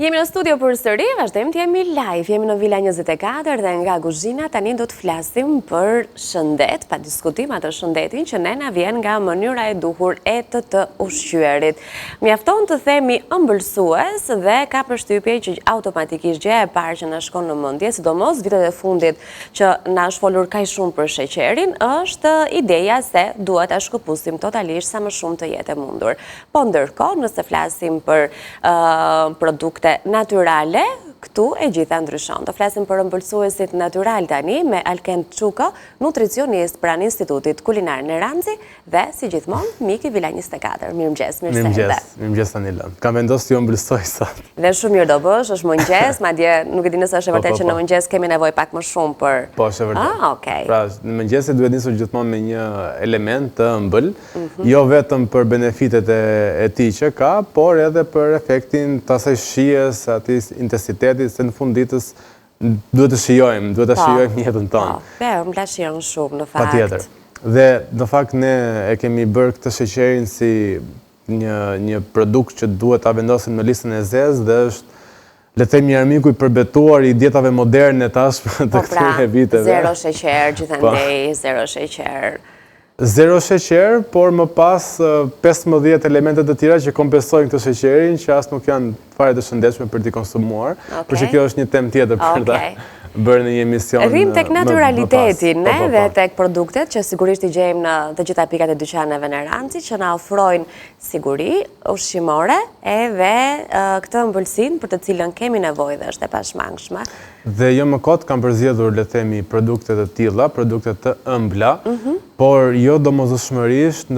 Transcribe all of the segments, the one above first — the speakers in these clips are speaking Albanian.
Jemi në studio për sëri, vazhdojmë të jemi live, jemi në Villa 24 dhe nga kuzhina tani do të flasim për shëndet, pa diskutim atë shëndetin që ne na vjen nga mënyra e duhur e të ushqyerit. Mjafton të themi ëmbëlsues dhe ka përshtypje që automatikisht gjëja e parë që na shkon në mendje, sidomos vitet e fundit që na është folur kaq shumë për sheqerin, është ideja se duhet ta shkëputim totalisht sa më shumë të jetë e mundur. Po ndërkohë, nëse flasim për produkte naturale, këtu e gjitha ndryshon. Do flasim për ëmbëlsuesit natyral tani me Alken Çuko, nutricionist pranë Institutit Kulinar në Ranzi dhe si gjithmonë miki Villa 24. Mirëmëngjes, Mirëmëngjes Anila. Kam vendosur t'ju ëmbëlsoj sot. Dhe shumë mirë do bësh, është mëngjes, madje nuk e di nëse është e vërtetë që në mëngjes kemi nevojë pak më shumë për. Po, është e vërtetë. Okej. Pra, në mëngjes duhet nisur gjithmonë me një element të ëmbël, jo vetëm për benefitet e tij që ka, por edhe për efektin të asaj shijes, atij intensiteti se në fund ditës duhet të shijojmë jetën tonë. Po, më la shijon shumë në fakt. Patjetër. Dhe në fakt ne e kemi bërë këtë sheqerin si një produkt që duhet ta vendosim në listën e zezë dhe është, le të themi, armiku i përbetuar i dietave moderne tashmë të këtyre viteve. Zero sheqer gjithandej, zero sheqer. Zero sheqer, por më pas 15 elementet të tjera që kompensojnë këtë sheqerin, që as nuk janë fare të shëndetshme për t'i konsumuar, por që kjo është një temë tjetër për ta bërë në një emision. Rrim tek naturalitetin dhe tek produktet që sigurisht i gjejmë në të gjitha pikat e dyqaneve në Ranci, që na ofrojnë siguri ushqimore edhe këtë ëmbëlsinë për të cilën kemi nevojë dhe është e pashmangshme. Dhe jo më kot kam përzgjedhur, le të themi, produkte të tilla, produkte të ëmbla, por jo domosdoshmërisht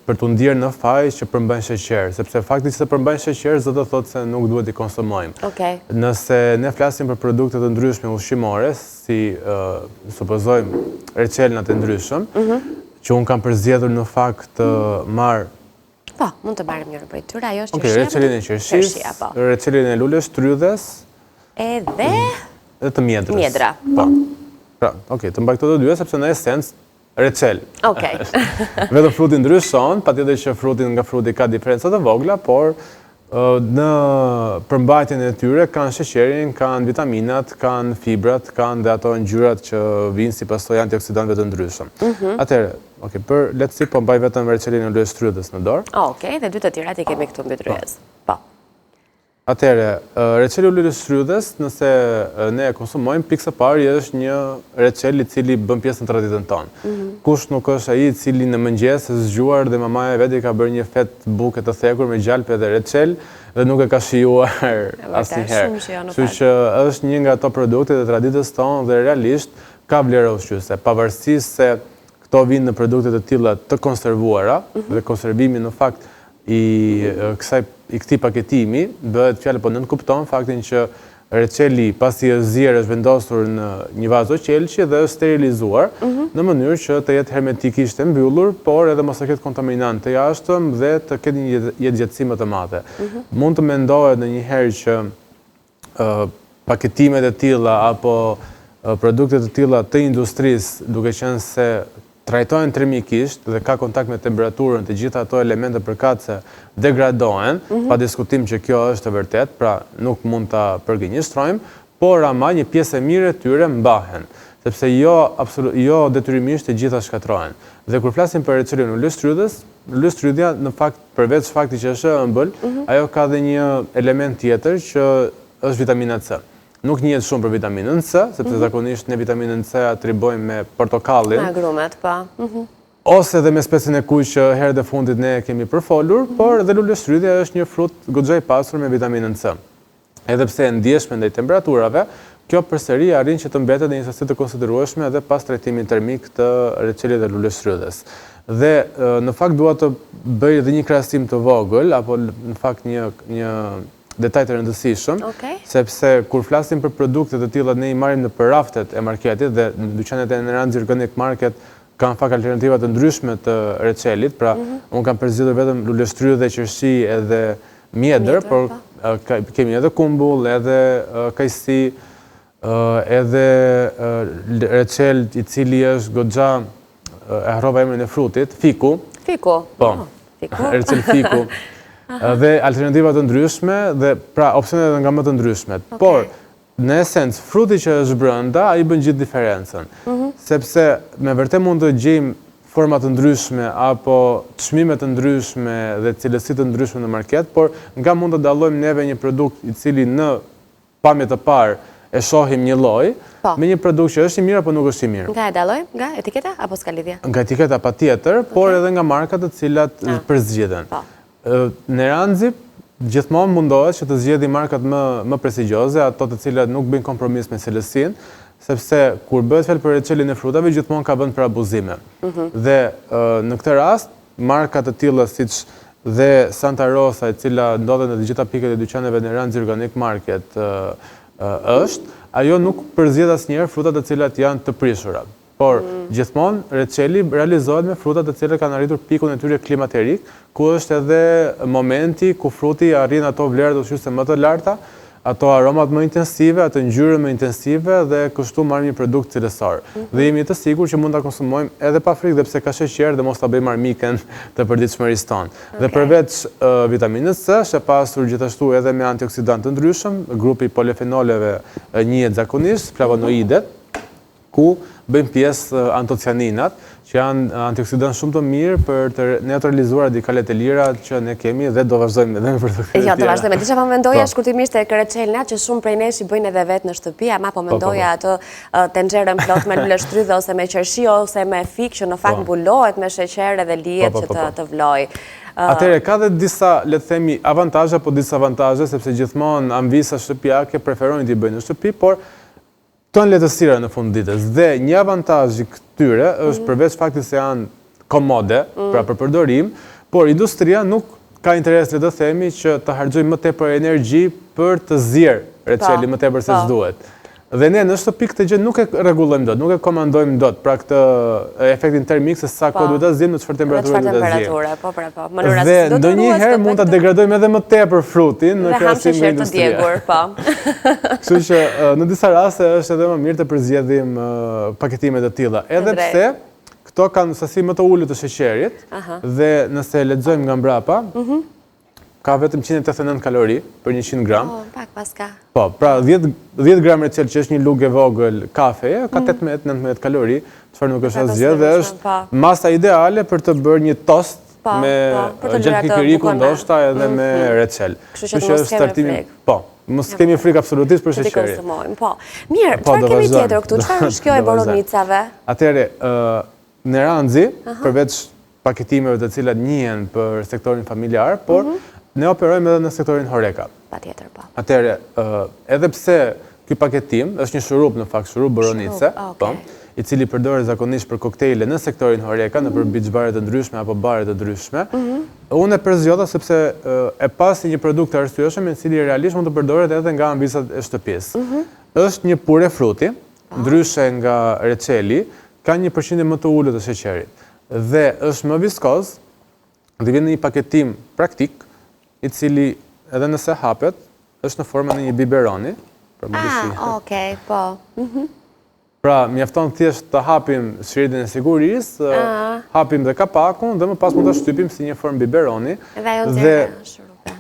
për t'u ndier në faj që përmbajnë sheqer, sepse fakti që përmbajnë sheqer zë të thotë se nuk duhet i konsumojmë. Nëse ne flasim për produkte të ndryshme ushqimore, si supozojmë reçelnat e ndryshëm, që unë kam përzgjedhur në fakt të marr. Po, mund të marrim njërin prej tyre, ajo është qershia. Reçelin e qershis, reçelin e lulës, trydhes, edhe të mjedrës. Mjedra. Po. Pra, të mbaj këto të dyja sepse në esencë recel. Vetëm fruti ndryshon, patjetër që frutin nga fruti ka diferenca të vogla, por në përmbajtjen e tyre kanë sheqerin, kanë vitaminat, kanë fibrat, kanë dhe ato ngjyrat që vinë si pasojë antioksidantëve të ndryshëm. Atëherë, let's see, po mbaj vetëm reçelin e ulës trydhes në dorë. Okej, dhe dy të tjerat i kemi këtu mbi tryez. Po. Atëherë, reçeli i ulës trydhes, nëse ne e konsumojmë, pikë së pari është një reçel i cili bën pjesë në traditën tonë. Kush nuk është ai i cili në mëngjes e zgjuar dhe mamaja vetë ka bërë një fet buke të thekur me gjalpë dhe reçel dhe nuk e ka shijuar asnjëherë. Kështu që është një nga ato produkte të traditës tonë dhe realisht ka vlerë ushqyese, pavarësisht se këto vinë në produkte të tilla të konservuara dhe konservimi në fakt i këtij paketimi bëhet fjalë, po nënkupton faktin që reçeli pasi është zier është vendosur në një vazo qelçi dhe është sterilizuar në mënyrë që të jetë hermetikisht e mbyllur, por edhe mos të ketë kontaminant të jashtëm dhe të ketë një jetëgjatësi më të madhe. Mund të mendohet ndonjëherë që paketimet e tilla apo produktet e tilla të industrisë, duke qenë se trajtohen termikisht dhe ka kontakt me temperaturën, të gjitha ato elemente përkatëse degradohen, pa diskutim që kjo është e vërtet, pra nuk mund ta përgënjeshtrojmë, por ama një pjesë e mirë e tyre mbahen, sepse jo detyrimisht të gjitha shkatrohen. Dhe kur flasim për reçelin e ulës trydhes, ulës trydhja në fakt përveç faktit që është ëmbël, ajo ka dhe një element tjetër që është vitamina C. Nuk njihet shumë për vitaminën C, sepse zakonisht ne vitaminën C atribojmë me portokallin. Me agrumet, po. Ose edhe me specin e kuq që herët e fundit ne kemi përfolur, por edhe ulës trydhja është një frut goxha i pasur me vitaminën C. Edhe pse e ndjeshme ndaj temperaturave, kjo përsëri arrin që të mbetet në një sasi të konsiderueshme edhe pas trajtimit termik të reçelit dhe ulës trydhes. Dhe në fakt dua të bëj edhe një krahasim të vogël, apo në fakt një detaj të rëndësishëm, sepse kur flasim për produkte të tilla ne i marrim në raftet e marketit dhe në dyqanet e Ranzi Organic Market kanë fakt alternativa të ndryshme të reçelit, pra unë kam përzgjedhur vetëm ulës trydhe, qershi edhe mjedër, por kemi edhe kumbull, edhe kajsi, edhe reçel i cili është goxha, e harrova emrin e frutit, fiku. Fiku. Po. Reçel fiku. dhe alternativat të ndryshme dhe pra opsionet nga më të ndryshmet. Por, në esencë, fruti që është brenda, ai bën gjithë diferencën. Sepse me vërtet mund të gjejmë forma të ndryshme apo çmime të ndryshme dhe cilësi të ndryshme në market, por nga mund të dallojmë neve një produkt i cili në pamje të parë e shohim një lloj, me një produkt që është i mirë apo nuk është i mirë. Nga e dallojmë? Nga etiketa apo s'ka lidhje? Nga etiketa patjetër, por edhe nga markat të cilat përzgjedhen. Neranzi gjithmonë mundohet që të zgjedhë markat më prestigjioze, ato të cilat nuk bëjnë kompromis me cilësinë, sepse kur bëhet fjalë për reçelin e frutave, gjithmonë ka vend për abuzime. Dhe në këtë rast, marka të tilla siç dhe Santa Rosa, e cila ndodhet në të gjitha pikët e dyqaneve Neranzi Organic Market, është, ajo nuk përzgjedh asnjëherë frutat të cilat janë të prishura. Por, gjithmonë, reçeli realizohet me frutat të cilat kanë arritur pikun e tyre klimaterik, ku është edhe momenti ku fruti arrin ato vlerat ushqyese më të larta, ato aromat më intensive, ato ngjyrën më intensive dhe kështu marrim një produkt cilësor. Dhe jemi të sigurt që mund ta konsumojmë edhe pa frikë, dhe pse ka sheqer dhe mos ta bëjmë armiken të përditshmërisë tonë. Dhe përveç vitaminës C, është e pasur gjithashtu edhe me antioksidantë të ndryshëm, grupi polifenoleve njihet zakonisht, flavonoidet, ku bëjmë pjesë antocianinat, që janë antioksidantë shumë të mirë për të neutralizuar radikalet e lira që ne kemi dhe do vazhdojmë edhe me produktet e tjera. Jo, do vazhdojmë. Disha po mendoja shkurtimisht e kreçelnat që shumë prej nesh i bëjnë edhe vetë në shtëpi, ama po mendoja atë tenxherën plot me lule shtrydhe ose me qershi ose me fik që në fakt mbulohet me sheqer edhe lihet që të vlojë. Atëherë, ka dhe disa, le të themi, avantazhe apo disavantazhe, sepse gjithmonë anvisa shtëpiake preferojnë t'i bëjnë në shtëpi, por tonë letësira në fund ditës. Dhe një avantazh i këtyre është përveç faktit se janë komode, pra për përdorim, por industria nuk ka interes, le të themi, që të harxojë më tepër energji për të zirë reçeli më tepër se ç'duhet. Dhe ne në shtëpi këtë gjë nuk e rregullojmë dot, nuk e komandojmë dot, pra këtë efektin termik se sa kohë duhet ta zgjidhim, në çfarë temperature duhet ta zgjidhim. Dhe ndonjëherë mund ta degradojmë edhe më tepër frutin në krahasim me industrinë. Kështu që në disa raste është edhe më mirë të përzgjedhim paketime të tilla, edhe pse këto kanë sasi më të ulët të sheqerit dhe nëse lexojmë nga mbrapa, ka vetëm 189 kalori për 100 gram. Pak pas ka. Po, pra 10 gram recel që është një lugë e vogël kafeje, ka 18-19 kalori, çfarë nuk është asgjë dhe është masa ideale për të bërë një tost me gjatë kikiriku ndoshta edhe me recel. Kështu që mos kemi frikë. Po, mos kemi frikë absolutisht për sheqerin. Po. Mirë, çfarë kemi tjetër këtu? Çfarë është kjo e boronicave? Atëherë, Neranzi, përveç paketimeve të cilat njihen për sektorin familjar, por ne operojmë edhe në sektorin Horeca. Patjetër, po. Atëherë, edhe pse ky paketim është një shurup në fakt, shurup boronice, i cili përdoret zakonisht për koktejle në sektorin Horeca, në për beach bare të ndryshme apo bare të ndryshme, unë e përzgjodha sepse e pasi një produkt të arsyeshëm, i cili realisht mund të përdoret edhe nga ambisat e shtëpisë. Është një pure fruti, ndryshe nga reçeli, ka një përqindje më të ulët të sheqerit dhe është më viskoz, dhe vjen në një paketim praktik, i cili edhe nëse hapet, është në formën e një biberoni. Okej, po. Pra, mjafton thjesht të hapim shiritin e sigurisë, hapim dhe kapakun, dhe më pas mund të shtypim si një formë biberoni. Dhe ajo nxjerrë shurupe.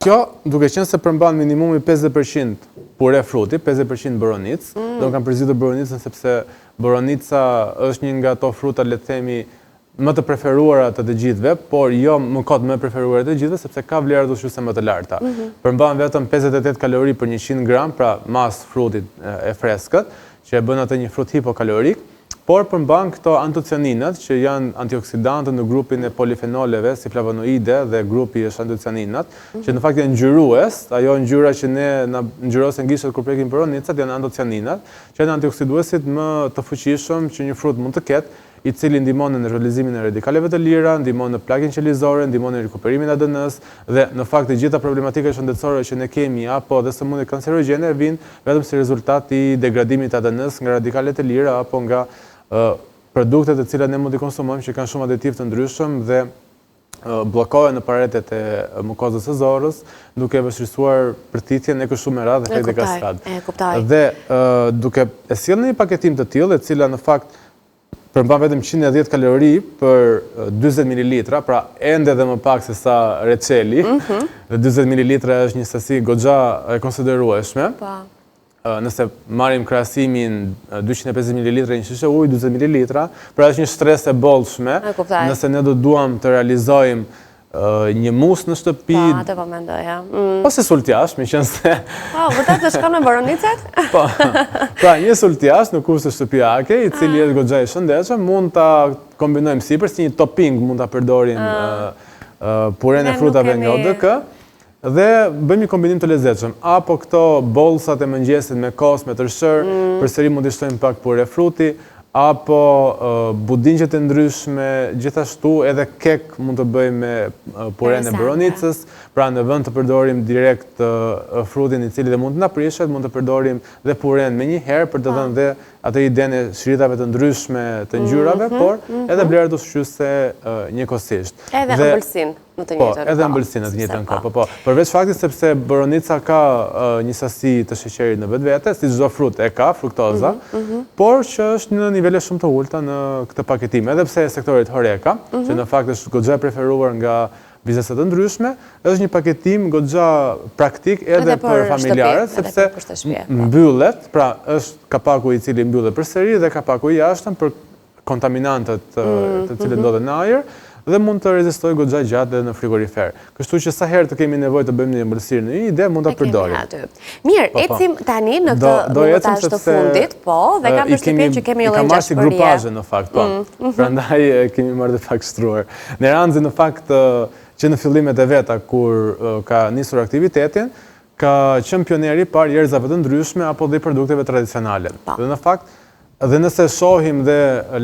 Kjo, duke qenë se përmban minimumi 50% pure fruti, 50% boronicë, do kam përzitur boronicën sepse boronica është një nga ato fruta, le të themi, më të preferuara të gjithëve, por jo më kot më preferuara të gjithëve, sepse ka vlerat ushqyese më të larta. Përmban vetëm 58 kalori për 100 gram, pra mas frutit e freskët, që e bën atë një frut hipokalorik, por përmban këto antocianinat, që janë antioksidantë në grupin e polifenoleve, si flavonoide dhe grupi është antocianinat, që në fakt janë ngjyrues, ajo ngjyra që ne na ngjyrosen gishtat kur prekim boronicat janë antocianinat, që janë antioksiduesit më të fuqishëm që një frut mund të ketë, i cili ndihmon në neutralizimin e radikaleve të lira, ndihmon në plagjen qelizore, ndihmon në rekuperimin e ADN-s dhe në fakt të gjitha problematika shëndetësore që ne kemi apo dhe sëmundje kancerogjene vijnë vetëm si rezultat i degradimit të ADN-s nga radikalet e lira apo nga produktet të cilat ne mund t'i konsumojmë që kanë shumë aditiv të ndryshëm dhe bllokohen në paretet e mukozës së zorrës, duke vështirësuar përthithjen e kështu me radhë dhe efekte kaskadë. Dhe duke e sjellë në një paketim të tillë, e cila në fakt përmban vetëm 110 kalori për 40 ml, pra ende dhe më pak se sa receli, dhe 40 ml është një sasi goxha e konsiderueshme. Nëse marrim krahasimin 250 ml një shishe ujë, 40 ml, pra është një stres e bollshme, nëse ne do duam të realizojmë një mus në shtëpi, atë po mendoja. Ose sultjash, me qenë se... Vërtet të shkon me boronicet? Pra, një sultjash në kushte shtëpiake, i cili është goxha i shëndetshëm, mund ta kombinojmë sipër si një topping, mund ta përdorim puren e frutave nga ODK, dhe bëjmë një kombinim të lezetshëm. Apo këto bollsat e mëngjesit me kos, me tërshër, përsëri mund të shtojmë pak pure fruti, apo budinqet e ndryshme, gjithashtu edhe kek mund të bëjmë me puren e boronicës, pra në vend të përdorim direkt frutin i cili dhe mund të na prishet, mund të përdorim dhe puren me një herë për të dhënë dhe atë idenë e shiritave të ndryshme të ngjyrave, por edhe blerët ushqyese njëkohësisht. Edhe ëmbëlsinë në të njëjtën kohë. Po, edhe ëmbëlsinë në të njëjtën kohë, po. Përveç faktit sepse boronica ka një sasi të sheqerit në vetvete, si çdo frut e ka, fruktoza, por që është në nivele shumë të ulta në këtë paketim, edhe pse sektorit Horeca, që në fakt është goxha e preferuar nga bizneset të ndryshme, është një paketim goxha praktik edhe për familjarët, sepse mbyllet, pra është kapaku i cili mbyllet përsëri dhe kapaku i jashtëm për kontaminantët të cilët ndodhen në ajër, dhe mund të rezistojë goxha gjatë dhe në frigorifer. Kështu që sa herë të kemi nevojë të bëjmë një ëmbëlsirë në një ide, mund ta përdorim. Mirë, ecim tani në këtë minutazh të fundit, po, dhe kam përshtypjen që kemi edhe marrë si grupazhe në fakt, po. Prandaj kemi marrë dhe pak shtruar. Në Ranzi në fakt që në fillimet e veta kur ka nisur aktivitetin, ka qenë pioneri par jerëzave të ndryshme apo dhe produkteve tradicionale. Dhe në fakt, dhe nëse shohim dhe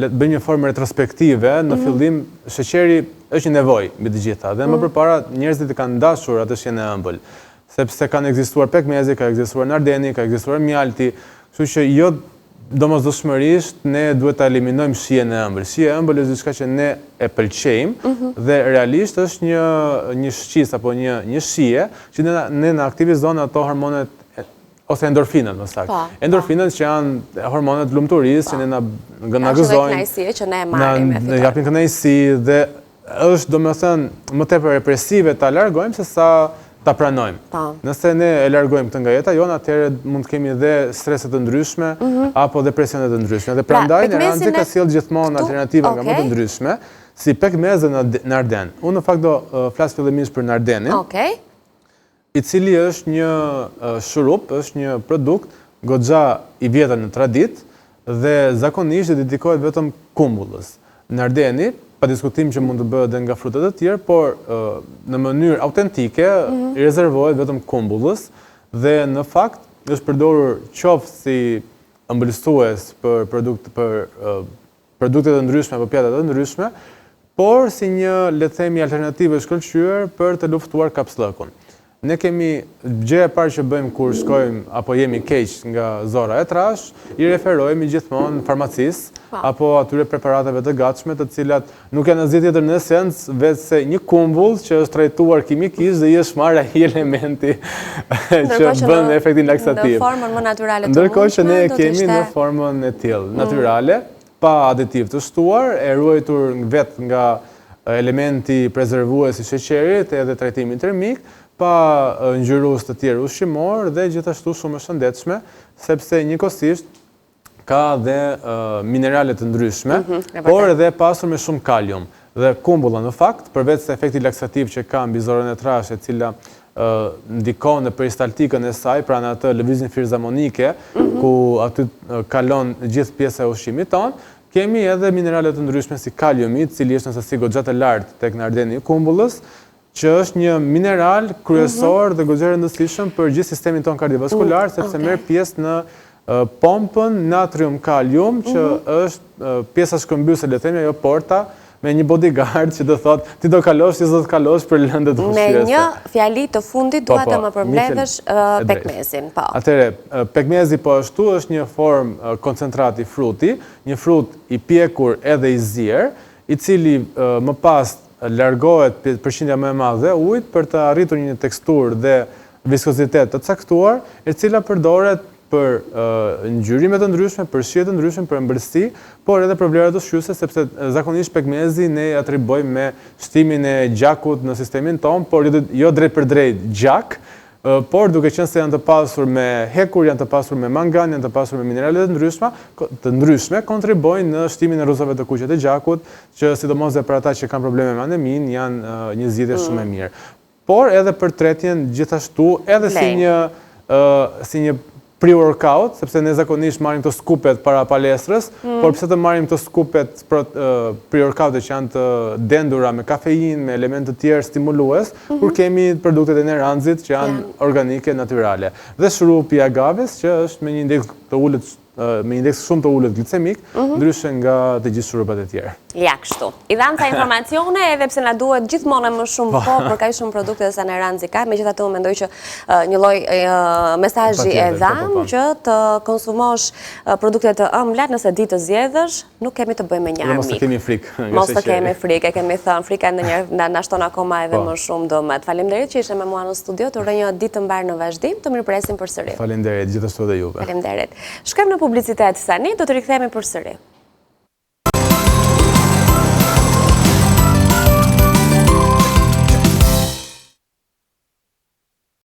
bëjmë një formë retrospektive, në fillim sheqeri është një nevojë mbi të gjitha dhe më përpara njerëzit i kanë dashur atë shijen e ëmbël, sepse kanë ekzistuar pekmezi, ka ekzistuar nardeni, ka ekzistuar mjalti, kështu që jo domosdoshmërisht ne duhet ta eliminojmë shijen e ëmbël. Shija e ëmbël është diçka që ne e pëlqejmë dhe realisht është një shqis apo një shije që ne na aktivizon ato hormonet ose endorfinat më saktë. Endorfinat që janë hormonet lumturisë që ne na gëzojnë. Kënaqësi që ne e marrim Ne japin kënaqësi dhe është domethënë më tepër represive ta largojmë se sa ta pranojmë. Nëse ne e largojmë këtë nga jeta jonë, atëherë mund të kemi dhe strese të ndryshme apo depresione të ndryshme. Dhe prandaj në Ranzi ka sjell gjithmonë alternativa nga më të ndryshme, si pekmez dhe narden. Unë në fakt do flas fillimisht për nardenin. I cili është një shurup, është një produkt goxha i vjetër në tradit dhe zakonisht dedikohet vetëm kumbullës. Nardeni, pa diskutim që mund të bëhet edhe nga frutat të tjerë, por në mënyrë autentike i rezervohet vetëm kumbullës dhe në fakt është përdorur qoftë si ëmbëlsues për produkte të ndryshme apo pjata të ndryshme, por si një, le të themi, alternativë e shkëlqyer për të luftuar kapsllëkun. Ne kemi gjë e parë që bëjmë kur shkojmë apo jemi keq nga zora e trash, i referojmë gjithmonë farmacisë apo atyre preparateve të gatshme, të cilat nuk janë asgjë tjetër në esencë vetëse një kumbull që është trajtuar kimikisht dhe i është marrë ai elementi që bën efektin laksativ. Në formën më natyrale të mundshme. Ndërkohë që ne e kemi në formën e tillë, natyrale, pa aditiv të shtuar, e ruajtur vetë nga elementi prezervues i sheqerit edhe trajtimi termik, pa ngjyrues të tjerë ushqimor dhe gjithashtu shumë e shëndetshme, sepse njëkohësisht ka dhe minerale të ndryshme, por edhe pasur me shumë kalium. Dhe kumbulla në fakt, përveç se efekti laksativ që ka mbi zorën e trash, e cila ndikon në peristaltikën e saj, pra në atë lëvizjen firzamonike, ku aty kalon gjithë pjesa e ushqimit tonë, kemi edhe minerale të ndryshme si kaliumi, i cili është në sasi goxha të lartë tek nardeni i kumbullës, që është një mineral kryesor dhe goxha e rëndësishëm për gjithë sistemin ton kardiovaskular, sepse merr pjesë në pompën natrium-kalium, që është pjesa shkëmbyese, le të themi, ajo porta me një bodyguard që do thotë ti do kalosh, ti do të kalosh për lëndët ushqyese. Me një fjali të fundit dua të më përmbledhësh pekmezin. Atëherë, pekmezi po ashtu është një formë koncentrati fruti, një frut i pjekur edhe i zier, i cili më pas largohet përqindja më e madhe e ujit për të arritur një teksturë dhe viskozitet të caktuar, e cila përdoret për ngjyrime të ndryshme, për shije të ndryshme, për ëmbëlsi, por edhe për vlerat ushqyese, sepse zakonisht pekmezi ne atribojmë me shtimin e gjakut në sistemin tonë, por jo drejt për drejt gjak, por duke qenë se janë të pasur me hekur, janë të pasur me mangan, janë të pasur me mineralet të ndryshme, kontribojnë në shtimin e rruzave të kuqe të gjakut, që sidomos dhe për ata që kanë probleme me anemin, janë një zgjidhje shumë e mirë. Por edhe për tretjen gjithashtu, edhe si një pre-workout, sepse ne zakonisht marrim të skupet para palestrës, por pse të marrim të skupet pre-workout që janë të dendura me kafein, me elemente të tjerë stimulues, kur kemi produktet e neranzit që janë organike, natyrale. Dhe shurupi i agaves, që është me një indeks shumë të ulët glicemik, ndryshe nga të gjithë shurupat e tjerë. Ja, kështu. I dhamë ca informacione, edhe pse na duhet gjithmonë më shumë kohë për kaq shumë produkte sa në ranzi ka, megjithatë unë mendoj që një lloj mesazhi e dham që të konsumosh produkte të ëmbla nëse di të zgjedhësh, nuk kemi të bëjmë me një armik. Mos të kemi frikë. Mos të kemi frikë, kemi thënë, frika ndonjëherë na shton akoma edhe më shumë dëmet. Faleminderit që ishe me mua në studio, të uroj një ditë të mbar në vazhdim, të mirpresim përsëri. Faleminderit gjithashtu edhe juve. Faleminderit. Shkojmë në publicitet tani, do të rikthehemi përsëri.